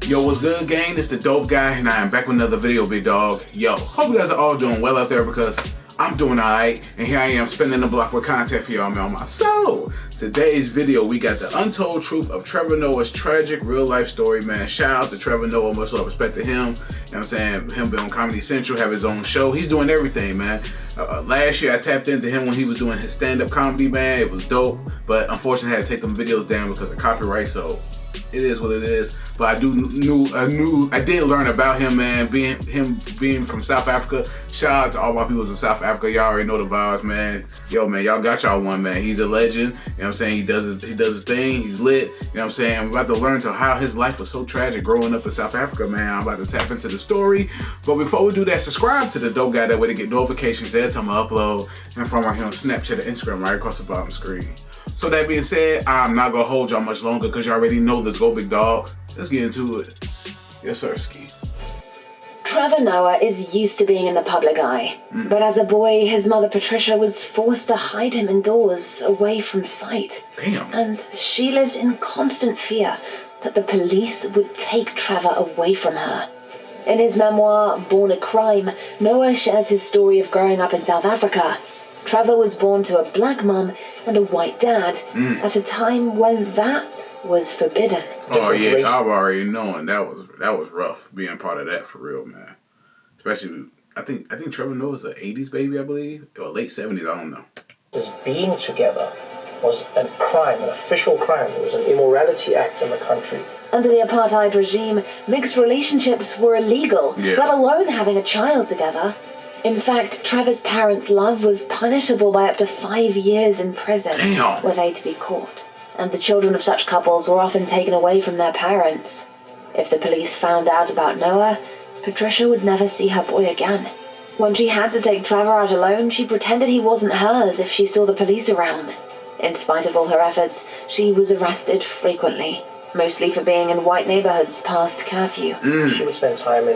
Yo, what's good, gang? It's the Dope Guy, and I am back with another video, big dog. Yo, hope you guys are all doing well out there because I'm doing alright, and here I am spinning the block with content for y'all, man. So, today's video, we got the untold truth of Trevor Noah's tragic real-life story, man. Shout out to Trevor Noah, much love, respect to him. You know what I'm saying? Him being on Comedy Central, have his own show. He's doing everything, man. Last year, I tapped into him when he was doing his stand-up comedy, man. It was dope, but unfortunately, I had to take them videos down because of copyright, so it is what it is. But I did learn about him, man, being from South Africa. Shout out to all my peoples in South Africa. Y'all already know the vibes, man. Yo, man, y'all got y'all one, man. He's a legend. You know what I'm saying? He does his thing. He's lit. You know what I'm saying? I'm about to learn to how his life was so tragic growing up in South Africa, man. I'm about to tap into the story. But before we do that, subscribe to the Dope Guy. That way to get notifications every time I upload. And from right here on Snapchat and Instagram, right across the bottom screen. So that being said, I'm not gonna hold y'all much longer because you already know this. Go big dog. Let's get into it. Yes, sir, Ski. Trevor Noah is used to being in the public eye, but as a boy, his mother Patricia was forced to hide him indoors, away from sight. Damn. And she lived in constant fear that the police would take Trevor away from her. In his memoir, Born a Crime, Noah shares his story of growing up in South Africa. Trevor was born to a black mum and a white dad at a time when that was forbidden. Oh yeah, I've already known that was rough being part of that for real, man. Especially, I think Trevor Noah's an '80s baby, I believe, or late '70s. I don't know. This being together was a crime, an official crime. It was an immorality act in the country. Under the Apartheid regime, mixed relationships were illegal, let alone having a child together. In fact, Trevor's parents' love was punishable by up to 5 years in prison were they to be caught. And the children of such couples were often taken away from their parents. If the police found out about Noah, Patricia would never see her boy again. When she had to take Trevor out alone, she pretended he wasn't hers if she saw the police around. In spite of all her efforts, she was arrested frequently, mostly for being in white neighborhoods past curfew. She would spend time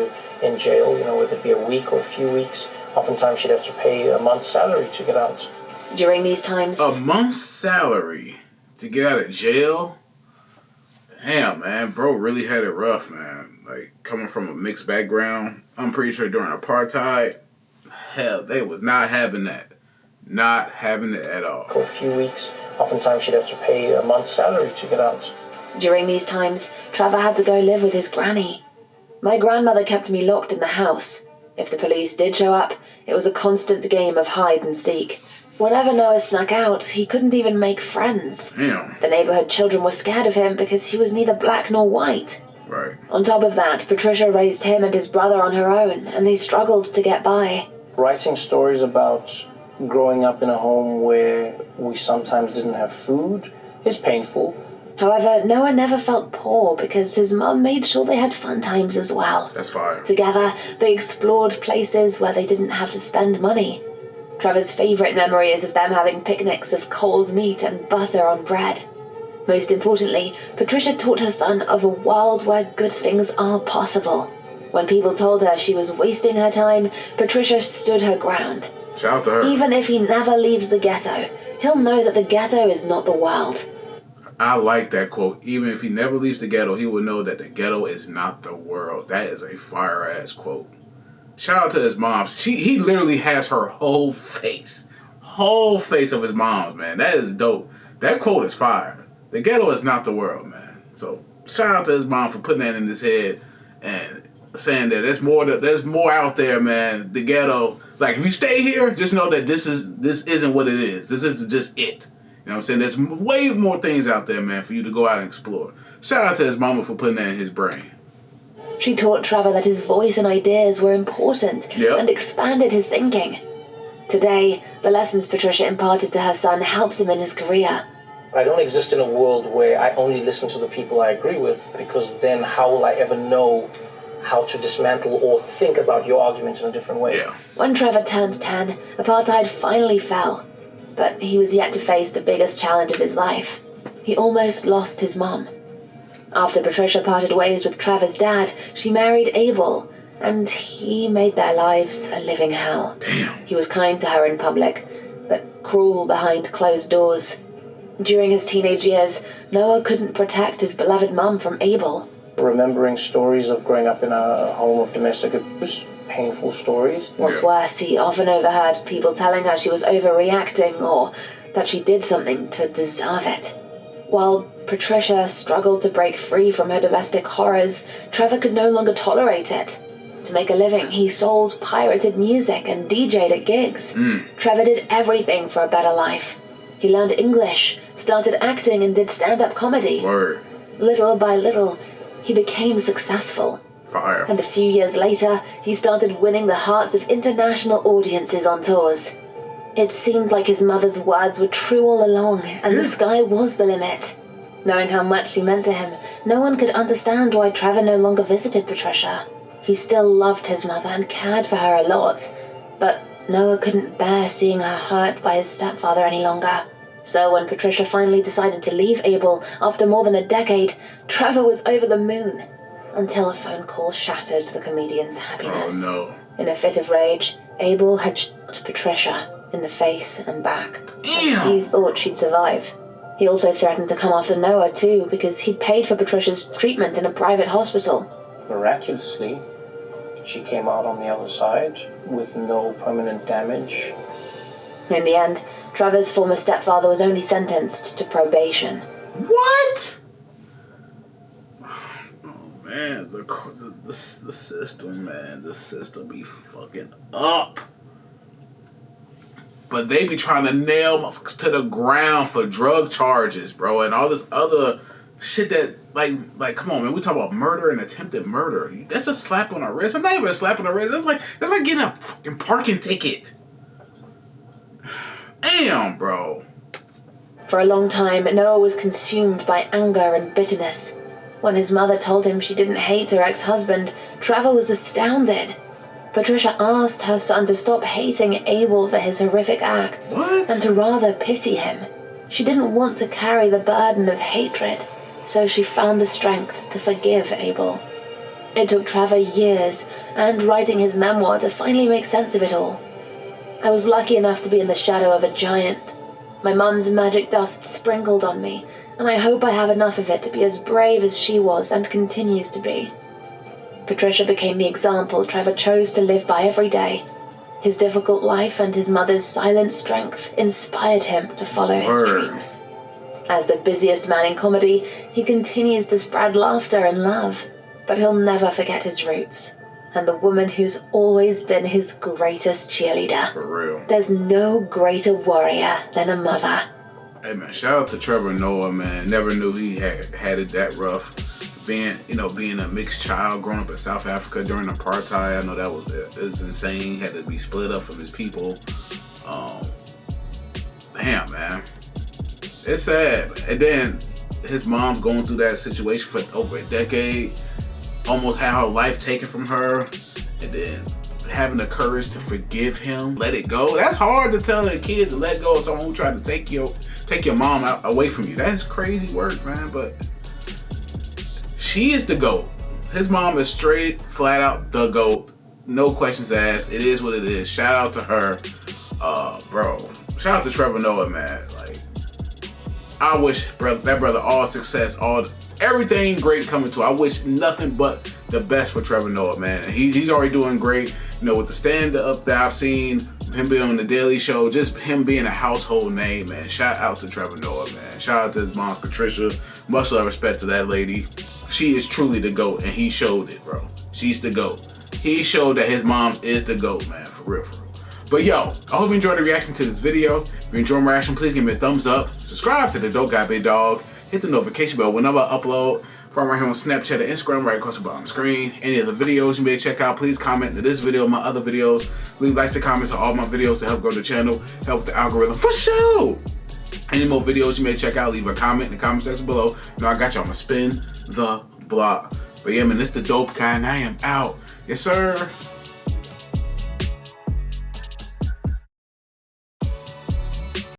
in jail, whether it be a week or a few weeks. Oftentimes she'd have to pay a month's salary to get out. During these times... A month's salary to get out of jail? Damn, man. Bro really had it rough, man. Like, coming from a mixed background, I'm pretty sure during Apartheid, hell, they was not having that. Not having it at all. For a few weeks, oftentimes she'd have to pay a month's salary to get out. During these times, Trevor had to go live with his granny. My grandmother kept me locked in the house. If the police did show up, it was a constant game of hide and seek. Whenever Noah snuck out, he couldn't even make friends. Damn. The neighborhood children were scared of him because he was neither black nor white. Right. On top of that, Patricia raised him and his brother on her own, and they struggled to get by. Writing stories about growing up in a home where we sometimes didn't have food is painful. However, Noah never felt poor because his mum made sure they had fun times as well. That's fire. Together, they explored places where they didn't have to spend money. Trevor's favourite memory is of them having picnics of cold meat and butter on bread. Most importantly, Patricia taught her son of a world where good things are possible. When people told her she was wasting her time, Patricia stood her ground. Shout out to her. Even if he never leaves the ghetto, he'll know that the ghetto is not the world. I like that quote. Even if he never leaves the ghetto, he will know that the ghetto is not the world. That is a fire-ass quote. Shout out to his mom. He literally has her whole face of his mom's, man. That is dope. That quote is fire. The ghetto is not the world, man. So shout out to his mom for putting that in his head and saying that there's more out there, man. The ghetto, like, if you stay here, just know that this isn't what it is. This isn't just it. You know what I'm saying? There's way more things out there, man, for you to go out and explore. Shout out to his mama for putting that in his brain. She taught Trevor that his voice and ideas were important and expanded his thinking. Today, the lessons Patricia imparted to her son helps him in his career. I don't exist in a world where I only listen to the people I agree with, because then how will I ever know how to dismantle or think about your arguments in a different way? Yeah. When Trevor turned 10, Apartheid finally fell. But he was yet to face the biggest challenge of his life. He almost lost his mom. After Patricia parted ways with Trevor's dad, she married Abel, and he made their lives a living hell. Damn. He was kind to her in public, but cruel behind closed doors. During his teenage years, Noah couldn't protect his beloved mum from Abel. remembering stories of growing up in a home of domestic abuse, painful stories. What's worse, he often overheard people telling her she was overreacting or that she did something to deserve it. While Patricia struggled to break free from her domestic horrors, Trevor could no longer tolerate it. To make a living, he sold pirated music and DJ'd at gigs. Trevor did everything for a better life. He learned English, started acting, and did stand-up comedy. Word. Little by little, he became successful. Fire. And a few years later, he started winning the hearts of international audiences on tours. It seemed like his mother's words were true all along, and the sky was the limit. Knowing how much she meant to him, no one could understand why Trevor no longer visited Patricia. He still loved his mother and cared for her a lot, but Noah couldn't bear seeing her hurt by his stepfather any longer. So when Patricia finally decided to leave Abel after more than a decade, Trevor was over the moon, until a phone call shattered the comedian's happiness. Oh no. In a fit of rage, Abel had shot Patricia in the face and back. Damn. He thought she'd survive. He also threatened to come after Noah too, because he'd paid for Patricia's treatment in a private hospital. Miraculously, she came out on the other side with no permanent damage. In the end, Trevor's former stepfather was only sentenced to probation. What? Oh man, the system, man, the system be fucking up. But they be trying to nail motherfuckers to the ground for drug charges, bro, and all this other shit that, like, come on, man, we talk about murder and attempted murder. That's a slap on the wrist. I'm not even a slap on the wrist. That's like getting a fucking parking ticket. Damn, bro. For a long time, Noah was consumed by anger and bitterness. When his mother told him she didn't hate her ex-husband, Trevor was astounded. Patricia asked her son to stop hating Abel for his horrific acts and to rather pity him. She didn't want to carry the burden of hatred, so she found the strength to forgive Abel. It took Trevor years and writing his memoir to finally make sense of it all. I was lucky enough to be in the shadow of a giant. My mum's magic dust sprinkled on me, and I hope I have enough of it to be as brave as she was and continues to be. Patricia became the example Trevor chose to live by every day. His difficult life and his mother's silent strength inspired him to follow his dreams. As the busiest man in comedy, he continues to spread laughter and love, but he'll never forget his roots, and the woman who's always been his greatest cheerleader. For real. There's no greater warrior than a mother. Hey man, shout out to Trevor Noah, man. Never knew he had it that rough. Being a mixed child, growing up in South Africa during apartheid, I know it was insane. He had to be split up from his people. Damn, man. It's sad. And then his mom's going through that situation for over a decade. Almost had her life taken from her. And then having the courage to forgive him, let it go. That's hard to tell a kid to let go of someone who tried to take your mom away from you. That is crazy work, man. But she is the GOAT. His mom is straight, flat out the GOAT. No questions asked. It is what it is. Shout out to her. Bro. Shout out to Trevor Noah, man. Like, I wish that brother all success, everything great coming to. I wish nothing but the best for Trevor Noah, man. And he's already doing great. With the stand-up that I've seen, him being on the Daily Show, just him being a household name, man. Shout out to Trevor Noah, man. Shout out to his mom, Patricia. Much love, respect to that lady. She is truly the GOAT, and he showed it, bro. She's the GOAT. He showed that his mom is the GOAT, man. For real, for real. But yo, I hope you enjoyed the reaction to this video. If you enjoyed my reaction, please give me a thumbs up. Subscribe to the Dope Guy Big Dog. Hit the notification bell whenever I upload. From right here on Snapchat and Instagram, right across the bottom of the screen. Any of the videos you may check out, please comment to this video, my other videos. Leave likes and comments on all my videos to help grow the channel, help with the algorithm for sure. Any more videos you may check out, leave a comment in the comment section below. I got you. I'm gonna spin the block. But yeah, man, this the Dope Guy, and I am out. Yes, sir.